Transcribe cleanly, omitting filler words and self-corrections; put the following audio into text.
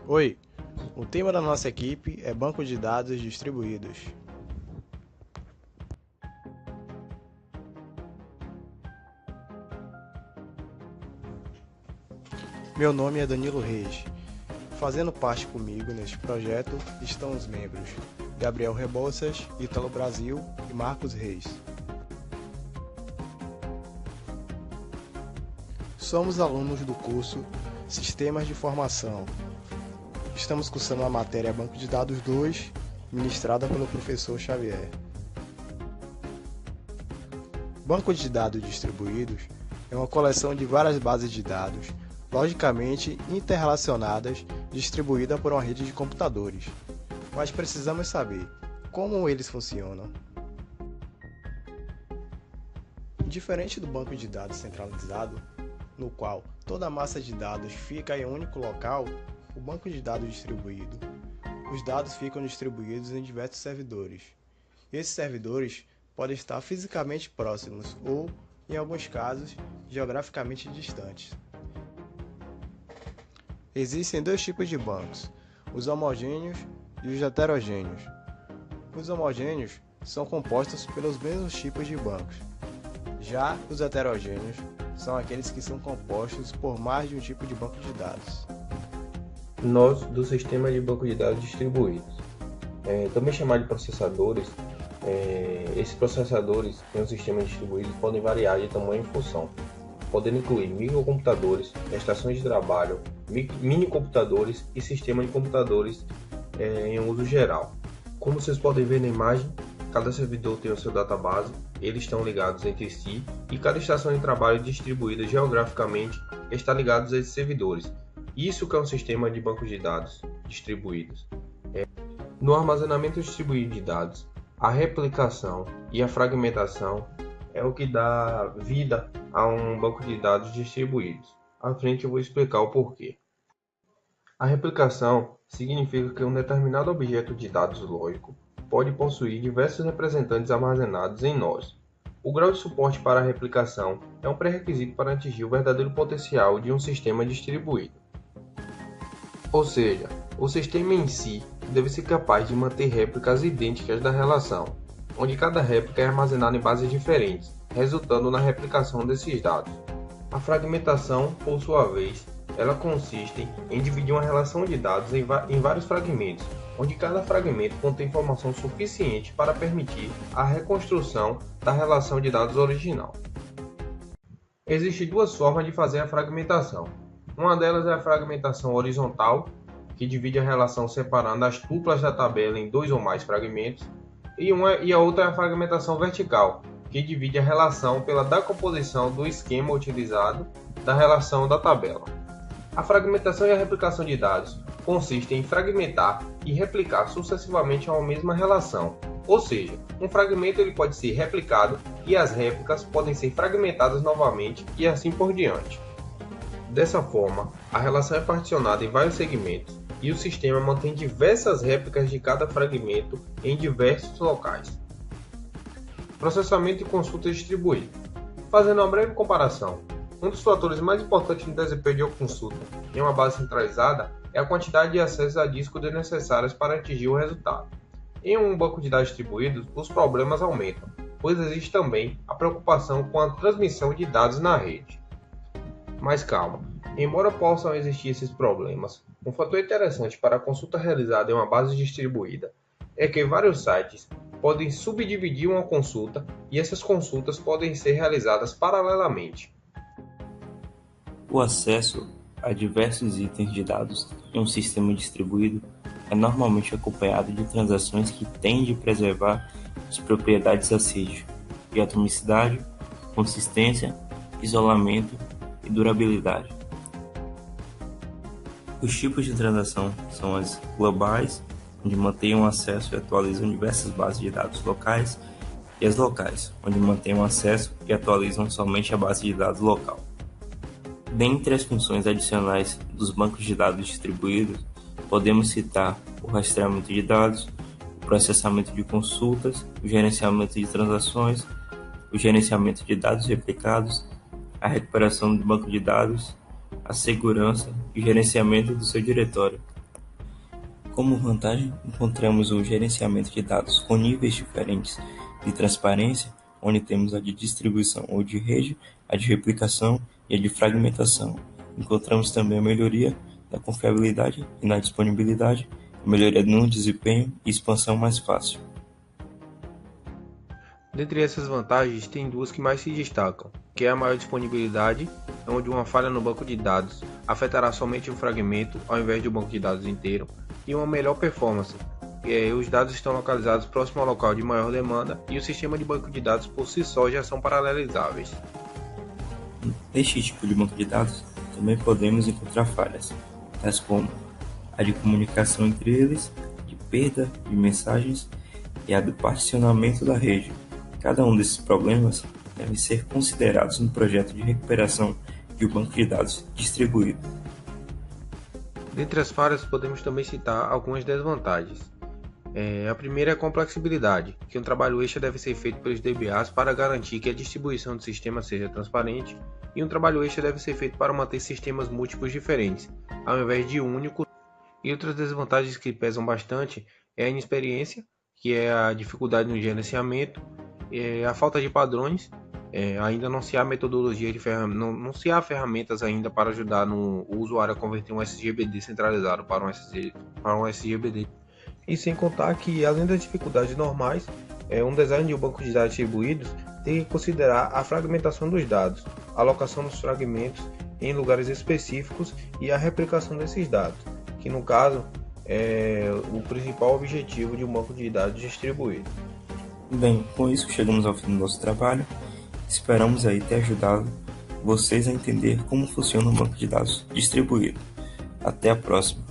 Oi, o tema da nossa equipe é banco de dados distribuídos. Meu nome é Danilo Reis. Fazendo parte comigo neste projeto estão os membros Gabriel Rebouças, Ítalo Brasil e Marcos Reis. Somos alunos do curso Sistemas de Informação. Estamos cursando a matéria Banco de Dados 2, ministrada pelo professor Xavier. Banco de dados distribuídos é uma coleção de várias bases de dados, logicamente interrelacionadas, distribuída por uma rede de computadores. Mas precisamos saber como eles funcionam. Diferente do banco de dados centralizado, no qual toda a massa de dados fica em um único local, o banco de dados distribuído, os dados ficam distribuídos em diversos servidores. Esses servidores podem estar fisicamente próximos ou, em alguns casos, geograficamente distantes. Existem dois tipos de bancos, os homogêneos e os heterogêneos. Os homogêneos são compostos pelos mesmos tipos de bancos. Já os heterogêneos são aqueles que são compostos por mais de um tipo de banco de dados. Nós, do sistema de banco de dados distribuídos, também chamado de processadores, esses processadores em um sistema distribuído podem variar de tamanho e função, podendo incluir microcomputadores, estações de trabalho, minicomputadores e sistemas de computadores em uso geral. Como vocês podem ver na imagem, cada servidor tem o seu database, eles estão ligados entre si e cada estação de trabalho distribuída geograficamente está ligada a esses servidores. Isso que é um sistema de bancos de dados distribuídos. No armazenamento distribuído de dados, a replicação e a fragmentação é o que dá vida a um banco de dados distribuídos. À frente eu vou explicar o porquê. A replicação significa que um determinado objeto de dados lógico pode possuir diversos representantes armazenados em nós. O grau de suporte para a replicação é um pré-requisito para atingir o verdadeiro potencial de um sistema distribuído. Ou seja, o sistema em si deve ser capaz de manter réplicas idênticas da relação, onde cada réplica é armazenada em bases diferentes, resultando na replicação desses dados. A fragmentação, por sua vez, ela consiste em dividir uma relação de dados em vários fragmentos, onde cada fragmento contém informação suficiente para permitir a reconstrução da relação de dados original. Existem duas formas de fazer a fragmentação. Uma delas é a fragmentação horizontal, que divide a relação separando as tuplas da tabela em dois ou mais fragmentos, e a outra é a fragmentação vertical, que divide a relação pela decomposição do esquema utilizado da relação da tabela. A fragmentação e a replicação de dados consistem em fragmentar e replicar sucessivamente uma mesma relação, ou seja, um fragmento ele pode ser replicado e as réplicas podem ser fragmentadas novamente e assim por diante. Dessa forma, a relação é particionada em vários segmentos e o sistema mantém diversas réplicas de cada fragmento em diversos locais. Processamento e consulta distribuído. Fazendo uma breve comparação, um dos fatores mais importantes no desempenho de uma consulta em uma base centralizada é a quantidade de acessos a disco necessários para atingir o resultado. Em um banco de dados distribuídos, os problemas aumentam, pois existe também a preocupação com a transmissão de dados na rede. Mas calma, embora possam existir esses problemas, um fator interessante para a consulta realizada em uma base distribuída é que vários sites podem subdividir uma consulta e essas consultas podem ser realizadas paralelamente. O acesso a diversos itens de dados em um sistema distribuído é normalmente acompanhado de transações que tendem a preservar as propriedades ACID de atomicidade, consistência, isolamento e durabilidade. Os tipos de transação são as globais, onde mantêm o acesso e atualizam diversas bases de dados locais, e as locais, onde mantêm o acesso e atualizam somente a base de dados local. Dentre as funções adicionais dos bancos de dados distribuídos, podemos citar o rastreamento de dados, o processamento de consultas, o gerenciamento de transações, o gerenciamento de dados replicados, a recuperação do banco de dados, a segurança e o gerenciamento do seu diretório. Como vantagem, encontramos o gerenciamento de dados com níveis diferentes de transparência, onde temos a de distribuição ou de rede, a de replicação e a de fragmentação. Encontramos também a melhoria da confiabilidade e na disponibilidade, a melhoria no desempenho e expansão mais fácil. Dentre essas vantagens, tem duas que mais se destacam, que é a maior disponibilidade, onde uma falha no banco de dados afetará somente um fragmento ao invés do banco de dados inteiro, e uma melhor performance, os dados estão localizados próximo ao local de maior demanda e o sistema de banco de dados por si só já são paralelizáveis. Neste tipo de banco de dados, também podemos encontrar falhas, tais como a de comunicação entre eles, de perda de mensagens e a do particionamento da rede. Cada um desses problemas deve ser considerados no projeto de recuperação de um banco de dados distribuído. Dentre as falhas, podemos também citar algumas desvantagens. A primeira é a complexibilidade, que um trabalho extra deve ser feito pelos DBAs para garantir que a distribuição do sistema seja transparente, e um trabalho extra deve ser feito para manter sistemas múltiplos diferentes, ao invés de um único. E outras desvantagens que pesam bastante é a inexperiência, que é a dificuldade no gerenciamento, a falta de padrões, ainda não se há metodologia não se há ferramentas ainda para ajudar o usuário a converter um SGBD centralizado para um SGBD. E sem contar que, além das dificuldades normais, um design de um banco de dados distribuídos tem que considerar a fragmentação dos dados, a alocação dos fragmentos em lugares específicos e a replicação desses dados, que no caso é o principal objetivo de um banco de dados distribuído. Bem, com isso chegamos ao fim do nosso trabalho. Esperamos aí ter ajudado vocês a entender como funciona um banco de dados distribuído. Até a próxima!